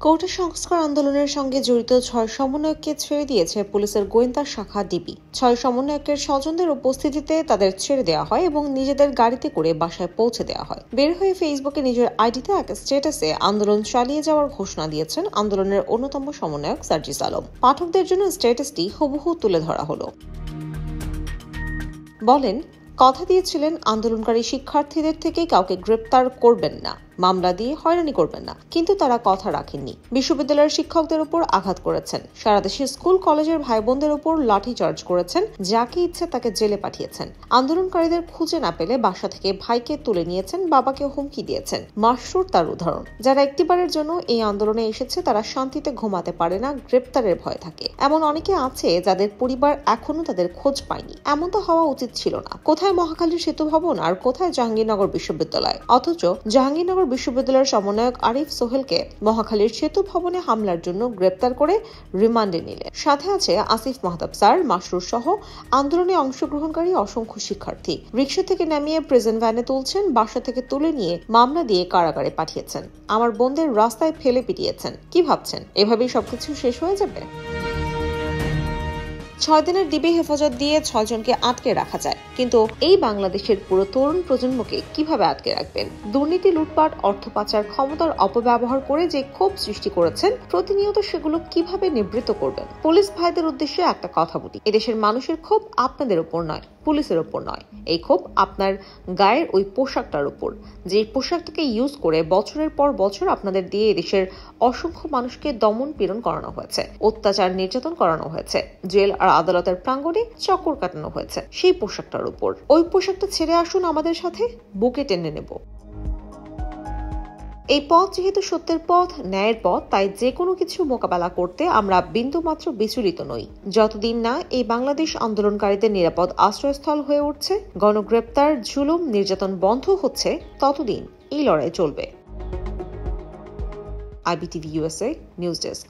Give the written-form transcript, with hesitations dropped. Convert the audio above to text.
কোটা সংস্কার আন্দোলনের সঙ্গে জড়িত ৬ সমন্বয়ককে ছেড়ে দিয়েছে পুলিশের গোয়েন্দা শাখা ডিবি। ৬ সমন্বয়কের স্বজনদের উপস্থিতিতে তাদের ছেড়ে দেওয়া হয় এবং নিজেদের গাড়িতে করে বাসায় পৌঁছে দেওয়া হয়। বের হয়ে ফেসবুকে নিজের আইডিতে এক স্ট্যাটাসে আন্দোলন চালিয়ে যাওয়ার ঘোষণা দিয়েছেন আন্দোলনের অন্যতম সমন্বয়ক সার্জিস আলম। পাঠকদের জন্য স্ট্যাটাসটি হুবহু তুলে ধরা হলো। বলেন, কথা দিয়েছিলেন আন্দোলনকারী শিক্ষার্থীদের থেকে কাউকে গ্রেপ্তার করবেন না, মামলা দিয়ে হয়রানি করবেন না, কিন্তু তারা কথা রাখেননি। বিশ্ববিদ্যালয়ের শিক্ষকদের উপর আঘাত করেছেন, সারা দেশে স্কুল কলেজের ভাই বোনদের উপর লাঠিচার্জ করেছেন, যাকে ইচ্ছে তাকে জেলে পাঠিয়েছেন। আন্দোলনকারীদের খুঁজে না পেলে বাসা থেকে ভাইকে তুলে নিয়েছেন, বাবাকে হুমকি দিয়েছেন। মাসরুর তার উদাহরণ। যারা একটিবারের জন্য এই আন্দোলনে এসেছে তারা শান্তিতে ঘুমাতে পারে না, গ্রেপ্তারের ভয় থাকে। এমন অনেকে আছে যাদের পরিবার এখনো তাদের খোঁজ পায়নি। এমন তো হওয়া উচিত ছিল না। কোথায় মহাখালীর সেতু ভবন আর কোথায় জাহাঙ্গীরনগর বিশ্ববিদ্যালয়? অথচ জাহাঙ্গীরনগর বিশ্ববিদ্যালয়ের সমন্বয়ক আরিফ সোহেলকে মহাখালীর সেতু ভবনে হামলার জন্য গ্রেপ্তার করে রিমান্ডে নিলেন। সাথে আছে আসিফ মাহতাব স্যার, মাসরুর সহ আন্দোলনে অংশগ্রহণকারী অসংখ্য শিক্ষার্থী। রিকশা থেকে নামিয়ে প্রেজেন্ট ভ্যানে তুলছেন, বাসা থেকে তুলে নিয়ে মামলা দিয়ে কারাগারে পাঠিয়েছেন। আমার বোনদের রাস্তায় ফেলে পিটিয়েছেন। কি ভাবছেন এভাবেই সবকিছু শেষ হয়ে যাবে? ৬ দিনের ডিবি হেফাজত দিয়ে ৬ জনকে আটকে রাখা যায়, কিন্তু এই বাংলাদেশের পুরো তরুণ প্রজন্মকে কিভাবে আটকে রাখবেন? দুর্নীতি, লুটপাট, অর্থ পাচার, ক্ষমতার অপব্যবহার করে যে ক্ষোভ সৃষ্টি করেছেন, প্রতিনিয়ত সেগুলো কিভাবে নিবৃত্ত করবেন? পুলিশ ভাইদের উদ্দেশ্যে একটা কথা বলি, এদেশের মানুষের ক্ষোভ আপনাদের উপর নয়, পুলিশের উপর নয়। এই ক্ষোভ আপনার গায়ের ওই পোশাকটার উপর, যে পোশাকটাকে ইউজ করে বছরের পর বছর আপনাদের দিয়ে এদেশের অসংখ্য মানুষকে দমন পীড়ন করানো হয়েছে, অত্যাচার নির্যাতন করানো হয়েছে, জেল আর আদালতের প্রাঙ্গণে চক্কর কাটানো হয়েছে। সেই পোশাকটার উপর, ওই পোশাকটা ছেড়ে আসুন আমাদের সাথে, বুকে টেনে নেব। এই পথ যেহেতু সত্যের পথ, ন্যায়ের পথ, তাই যে কোনো কিছু মোকাবেলা করতে আমরা বিন্দুমাত্র বিচলিত নই। যতদিন না এই বাংলাদেশ আন্দোলনকারীদের নিরাপদ আশ্রয়স্থল হয়ে উঠছে, গণগ্রেপ্তার, জুলুম, নির্যাতন বন্ধ হচ্ছে, ততদিন এই লড়াই চলবে। IBTV USA news desk.